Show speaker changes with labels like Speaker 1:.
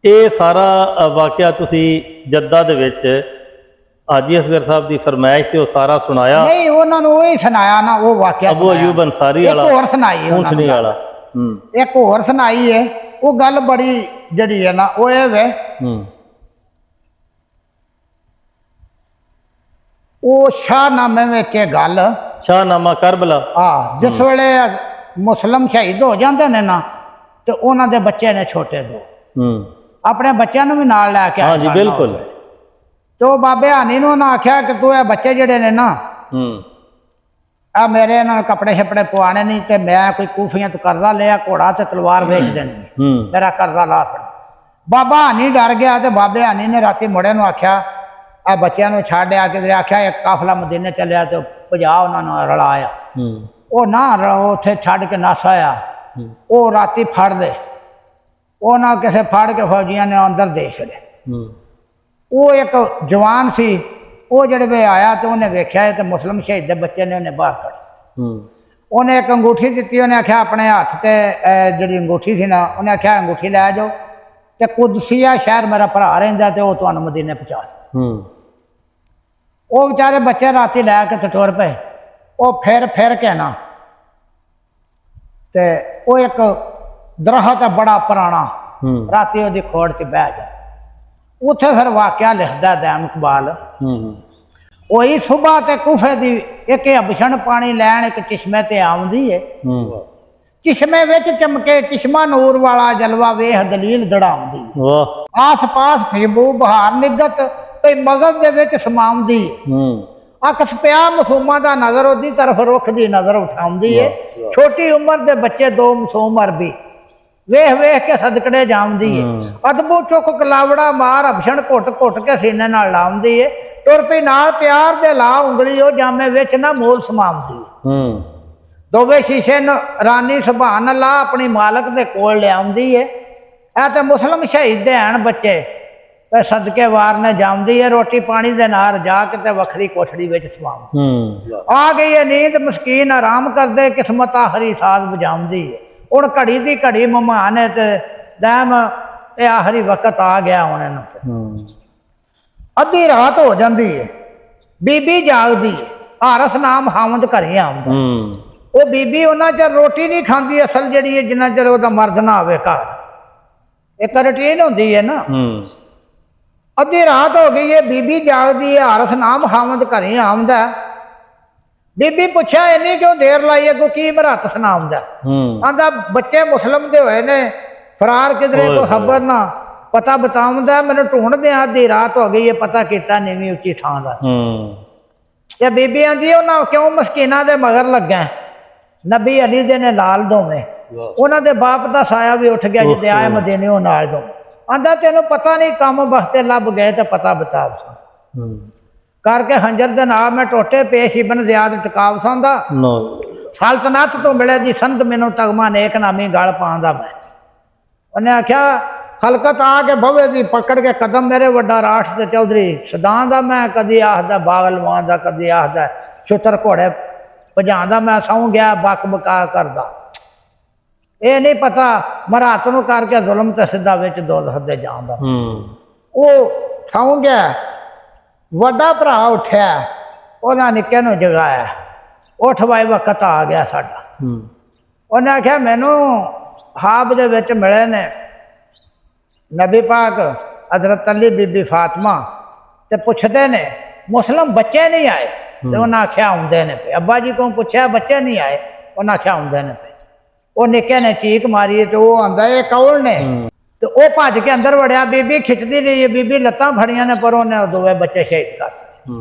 Speaker 1: ਇਹ ਸਾਰਾ ਵਾਕਿਆ ਤੁਸੀਂ ਜੱਦਾ ਦੇ ਵਿੱਚ ਹਾਜੀ ਅਸਗਰ ਸਾਹਿਬ ਦੀ ਫਰਮਾਇਸ਼ ਤੇ ਉਹ ਸਾਰਾ ਸੁਣਾਇਆ?
Speaker 2: ਨਹੀਂ, ਉਹਨਾਂ ਨੂੰ ਉਹੀ ਸੁਣਾਇਆ ਨਾ, ਉਹ ਵਾਕਿਆ
Speaker 1: ਅਬੂ ਅਯੂਬ ਅੰਸਾਰੀ ਵਾਲਾ,
Speaker 2: ਇੱਕ ਹੋਰ ਸੁਣਾਈ
Speaker 1: ਊਂਠਣੀ ਵਾਲਾ।
Speaker 2: ਇੱਕ ਹੋਰ ਸੁਣਾਈ ਹੈ। ਉਹ ਗੱਲ ਬੜੀ ਜਿਹੜੀ ਹੈ ਨਾ, ਉਹ ਇਹ ਵੇ ਉਹ ਸ਼ਾਹਨਾਮੇ ਵਿੱਚ ਇਹ ਗੱਲ,
Speaker 1: ਸ਼ਾਹਨਾਮਾ ਕਰਬਲਾ,
Speaker 2: ਜਿਸ ਵੇਲੇ ਮੁਸਲਮ ਸ਼ਹੀਦ ਹੋ ਜਾਂਦੇ ਨੇ ਨਾ, ਤੇ ਉਹਨਾਂ ਦੇ ਬੱਚੇ ਨੇ ਛੋਟੇ ਦੋ, ਆਪਣੇ ਬੱਚਿਆਂ ਨੂੰ ਵੀ ਨਾਲ ਲੈ ਕੇ ਆਏ।
Speaker 1: ਹਾਂਜੀ ਬਿਲਕੁਲ।
Speaker 2: ਤੇ ਉਹ ਬਾਬੇ ਹਾਨੀ ਨੂੰ ਉਹਨਾਂ ਆਖਿਆ ਕਿ ਤੂੰ ਇਹ ਬੱਚੇ ਜਿਹੜੇ ਨੇ ਨਾ, ਆ ਮੇਰੇ ਇਹਨਾਂ ਨੂੰ ਕੱਪੜੇ ਛਪੜੇ ਪਵਾਣੇ ਨਹੀਂ, ਤੇ ਮੈਂ ਕੋਈ ਕੂਫੀਅਤ ਕਰਜ਼ਾ ਲਿਆ, ਘੋੜਾ ਤੇ ਤਲਵਾਰ ਵੇਚ ਦੇਣੀ, ਮੇਰਾ ਕਰਜ਼ਾ ਲਾ ਛੱਡ। ਬਾਬਾ ਹਾਨੀ ਡਰ ਗਿਆ, ਤੇ ਬਾਬੇ ਹਾਨੀ ਨੇ ਰਾਤੀ ਮੁੰਡੇ ਨੂੰ ਆਖਿਆ ਆ ਬੱਚਿਆਂ ਨੂੰ ਛੱਡ ਆ ਕੇ, ਆਖਿਆ ਇੱਕ ਕਾਫਲਾ ਮਦੀਨੇ ਚੱਲਿਆ ਤੇ 50 ਉਹਨਾਂ ਨੂੰ ਰਲਾਇਆ। ਉਹ ਨਾ ਉੱਥੇ ਛੱਡ ਕੇ ਨਸ ਆਇਆ। ਉਹ ਰਾਤੀ ਫੜ ਲਏ, ਉਹਨਾਂ ਕਿਸੇ ਫੜ ਕੇ ਫੌਜੀਆਂ ਨੇ ਅੰਦਰ ਦੇ ਛੱਡੇ। ਉਹ ਇੱਕ ਜਵਾਨ ਸੀ, ਉਹ ਜਿਹੜੇ ਵੇ ਆਇਆ ਤੇ ਉਹਨੇ ਵੇਖਿਆ ਤੇ ਮੁਸਲਮ ਸ਼ਹੀਦ ਦੇ ਬੱਚੇ ਨੇ, ਉਹਨੇ ਬਾਹਰ ਕੱਢ। ਉਹਨੇ ਇੱਕ ਅੰਗੂਠੀ ਦਿੱਤੀ, ਉਹਨੇ ਆਖਿਆ ਆਪਣੇ ਹੱਥ ਤੇ ਜਿਹੜੀ ਅੰਗੂਠੀ ਸੀ ਨਾ, ਉਹਨੇ ਆਖਿਆ ਅੰਗੂਠੀ ਲੈ ਜਾਓ ਤੇ ਕੁਦਸੀਆ ਸ਼ਹਿਰ ਮੇਰਾ ਭਰਾ ਰਹਿੰਦਾ ਤੇ ਉਹ ਤੁਹਾਨੂੰ ਮਦੀਨੇ ਪਹੁੰਚਾ ਦੇ। ਉਹ ਵਿਚਾਰੇ ਬੱਚੇ ਰਾਤੀ ਲੈ ਕੇ ਤੇ ਤੁਰ ਪਏ। ਉਹ ਫਿਰ ਕੇ ਨਾ, ਤੇ ਉਹ ਇੱਕ ਦਰਖਤ ਬੜਾ ਪੁਰਾਣਾ, ਰਾਤੀ ਉਹਦੀ ਖੋੜ ਤੇ ਬਹਿ ਜਾ। ਉੱਥੇ ਫਿਰ ਵਾਕਿਆ ਲਿਖਦਾ ਦੈਮ ਇਕਬਾਲ, ਉਹੀ ਸੁਬਹ ਤੇ ਕੂਫੇ ਦੀ ਇੱਕ ਅਬਸ਼ਣ ਪਾਣੀ ਲੈਣ ਇੱਕ ਚਸ਼ਮੇ ਤੇ ਆਉਂਦੀ ਏ। ਚਸ਼ਮੇ ਵਿੱਚ ਚਮਕੇ ਚਸ਼ਮਾ ਨੂਰ ਵਾਲਾ ਜਲਵਾ ਵੇਖ ਦਲੀਲ ਦੜਾਉਂਦੀ। ਆਸ ਪਾਸ ਖੁਸ਼ਬੂ ਬਹਾਰ ਨਿਗਤ ਤੇ ਮਗਜ਼ ਦੇ ਵਿੱਚ ਸਮਾਉਂਦੀ। ਅੱਖ ਸਪਿਆ ਮਾਸੂਮਾਂ ਦਾ ਨਜ਼ਰ ਉਹਦੀ ਤਰਫ ਰੁੱਖ ਦੀ ਨਜ਼ਰ ਉਠਾਉਂਦੀ ਏ। ਛੋਟੀ ਉਮਰ ਦੇ ਬੱਚੇ ਦੋ ਮਾਸੂਮ ਅਰਬੀ ਵੇਖ ਵੇਖ ਕੇ ਸਦਕੜੇ ਜਾਉਂਦੀ ਏ। ਅਦਬੂ ਚੁੱਕ ਕਲਾਵੜਾ ਮਾਰ ਅਬਸ਼ਣ ਘੁੱਟ ਘੁੱਟ ਕੇ ਸੀਨੇ ਨਾਲ ਲਾਉਂਦੀ ਏ। ਤੁਰ ਪਈ ਨਾਲ ਪਿਆਰ ਦੇ ਲਾ ਉਂਗਲੀ ਉਹ ਜਾਮੇ ਵਿੱਚ ਨਾ ਮੋਲ ਸਮਾਉਂਦੀ। ਦੋਵੇਂ ਸ਼ੀਸ਼ੇ ਨੂੰ ਰਾਨੀ ਸੁਭਾਨ ਅੱਲਾ ਆਪਣੀ ਮਾਲਕ ਦੇ ਕੋਲ ਲਿਆਉਂਦੀ ਏ। ਇਹ ਤੇ ਮੁਸਲਮ ਸ਼ਹੀਦ ਦੇ ਹਨ ਬੱਚੇ, ਤੇ ਸਦਕੇ ਵਾਰ ਨੇ ਜਾਉਂਦੀ ਹੈ। ਰੋਟੀ ਪਾਣੀ ਦੇ ਨਾਲ ਜਾ ਕੇ ਤੇ ਵੱਖਰੀ ਕੋਠੜੀ ਵਿੱਚ ਸਵਾਉਂਦੀ। ਆ ਗਈ ਹੈ ਨੀਂਦ, ਮਸਕੀਨ ਆਰਾਮ ਕਰਦੇ, ਕਿਸਮਤ ਆਖਰੀ ਸਾਜ਼ ਵਜਾਉਂਦੀ ਹੈ। ਹੁਣ ਘੜੀ ਦੀ ਘੜੀ ਮਹਿਮਾਨ ਹੈ ਤੇ ਦੈਮ ਇਹ ਆਖਰੀ ਵਕਤ ਆ ਗਿਆ ਹੁਣ ਇਹਨੂੰ। ਅੱਧੀ ਰਾਤ ਹੋ ਜਾਂਦੀ ਹੈ, ਬੀਬੀ ਜਾਗਦੀ ਹੈ। ਹਾਰਸ ਨਾਮ ਹਾਮਦ ਘਰੇ ਆਉਂਦਾ। ਉਹ ਬੀਬੀ ਉਹਨਾਂ ਚਿਰ ਰੋਟੀ ਨਹੀਂ ਖਾਂਦੀ ਅਸਲ ਜਿਹੜੀ ਹੈ, ਜਿੰਨਾ ਚਿਰ ਉਹਦਾ ਮਰਦ ਨਾ ਆਵੇ ਘਰ। ਇੱਕ ਰੂਟੀਨ ਹੁੰਦੀ ਹੈ ਨਾ। ਅੱਧੀ ਰਾਤ ਹੋ ਗਈ ਹੈ, ਬੀਬੀ ਜਾਗਦੀ ਹੈ। ਹਾਰਸ ਨਾਮ ਹਾਮਦ ਘਰੇ ਆਉਂਦਾ। ਬੀਬੀ ਪੁੱਛਿਆ ਇੰਨੀ ਕਿਉਂ ਦੇਰ ਲਾਈ, ਅੱਗੋਂ ਕੀ ਮਰਾਤ ਸੁਣਾਉਂਦਾ? ਆਂਦਾ ਬੱਚੇ ਮੁਸਲਮ ਦੇ ਹੋਏ ਨੇ, ਫਰਾਰ ਕਿਧਰੇ ਕੋਈ ਖਬਰ ਨਾ, ਪਤਾ ਬਤਾਉਂਦਾ ਮੈਨੂੰ ਢੂੰਡਦੇ ਆ। ਅੱਧੀ ਰਾਤ ਹੋ ਗਈ ਹੈ, ਪਤਾ ਕੀਤਾ ਨੀਵੀਂ ਉੱਚੀ ਥਾਂ ਦਾ। ਤੇ ਬੀਬੀ ਆਂਦੀ ਉਹਨਾਂ ਕਿਉਂ ਮਸਕੀਨਾਂ ਦੇ ਮਗਰ ਲੱਗਾ? ਨਬੀ ਅਲੀ ਦੇ ਨੇ ਲਾਲ ਦੋਵੇਂ, ਉਹਨਾਂ ਦੇ ਬਾਪ ਦਾ ਸਾਇਆ ਵੀ ਉੱਠ ਗਿਆ ਜਿੱਦੇ ਆਏ ਮਦੀਨੇ ਉਹ ਨਾਲ ਦੋਵੇਂ। ਆਂਦਾ ਤੈਨੂੰ ਪਤਾ ਨਹੀਂ ਕੰਮ ਬਖਤੇ ਲੱਭ ਗਏ ਤੇ ਪਤਾ ਬਤਾਵ ਸਾਂ ਕਰਕੇ ਖੰਜਰ ਦੇ ਨਾਲ ਮੈਂ ਟੋਟੇ ਪੇਸ਼ ਇਬਨ ਜ਼ਿਆਦ ਟਿਕਾਵ ਸਾਂ ਦਾ ਸਲਤਨਤ ਤੋਂ ਮਿਲੇ ਦੀ ਸੰਤ ਮੈਨੂੰ ਤਗਮਾ ਨੇਕ ਨਾਮੀ ਗਲ ਪਾਉਂਦਾ ਮੈਂ। ਉਹਨੇ ਆਖਿਆ ਖਲਕਤ ਆ ਕੇ ਭਵੇ ਦੀ ਪਕੜ ਕੇ ਕਦਮ ਮੇਰੇ ਵੱਡਾ ਰਾਠ ਤੇ ਚੌਧਰੀ ਸਦਾਂ ਦਾ ਮੈਂ, ਕਦੀ ਆਖਦਾ ਬਾਗਲਵਾਨ ਦਾ, ਕਦੀ ਆਖਦਾ ਛੁੱਤਰ ਘੋੜੇ ਭਜਾਉਂਦਾ। ਮੈਂ ਸੌਂ ਗਿਆ ਬਕ ਬਕਾ ਕਰਦਾ। ਇਹ ਨਹੀਂ ਪਤਾ ਮਰਾਤ ਨੂੰ ਕਰਕੇ ਜ਼ੁਲਮ ਤੇ ਸਿੱਧਾ ਵਿੱਚ ਦੋ ਹੱਦੇ ਜਾਂਦਾ। ਉਹ ਸੌਂ ਗਿਆ। ਵੱਡਾ ਭਰਾ ਉੱਠਿਆ, ਉਹਨਾਂ ਨਿੱਕੇ ਨੂੰ ਜਗਾਇਆ। ਉੱਠ ਬਾਈ ਵਕਤ ਆ ਗਿਆ ਸਾਡਾ। ਉਹਨੇ ਆਖਿਆ ਮੈਨੂੰ ਹਾਬ ਦੇ ਵਿੱਚ ਮਿਲੇ ਨੇ ਨਬੀ ਪਾਕ ਹਜ਼ਰਤ ਅਲੀ ਬੀਬੀ ਫਾਤਮਾ, ਤੇ ਪੁੱਛਦੇ ਨੇ ਮੁਸਲਮ ਬੱਚੇ ਨਹੀਂ ਆਏ? ਤੇ ਉਹਨਾਂ ਆਖਿਆ ਆਉਂਦੇ ਨੇ ਪਏ। ਅੱਬਾ ਜੀ ਕੋਲ ਪੁੱਛਿਆ ਬੱਚੇ ਨਹੀਂ ਆਏ? ਉਹਨਾਂ ਆਖਿਆ ਆਉਂਦੇ ਨੇ ਪਏ। ਉਹ ਨਿੱਕੇ ਨੇ ਚੀਕ ਮਾਰੀ ਤੇ ਉਹ ਆਂਦਾ ਇਹ ਕੌਣ ਨੇ? ਤੇ ਉਹ ਭੱਜ ਕੇ ਅੰਦਰ ਵੜਿਆ। ਬੀਬੀ ਖਿੱਚਦੀ ਰਹੀ ਹੈ, ਬੀਬੀ ਲੱਤਾਂ ਫੜੀਆਂ ਨੇ, ਪਰ ਉਹਨੇ ਦੋਵੇਂ ਬੱਚੇ ਸ਼ਹੀਦ ਕਰ ਦਿੱਤੇ।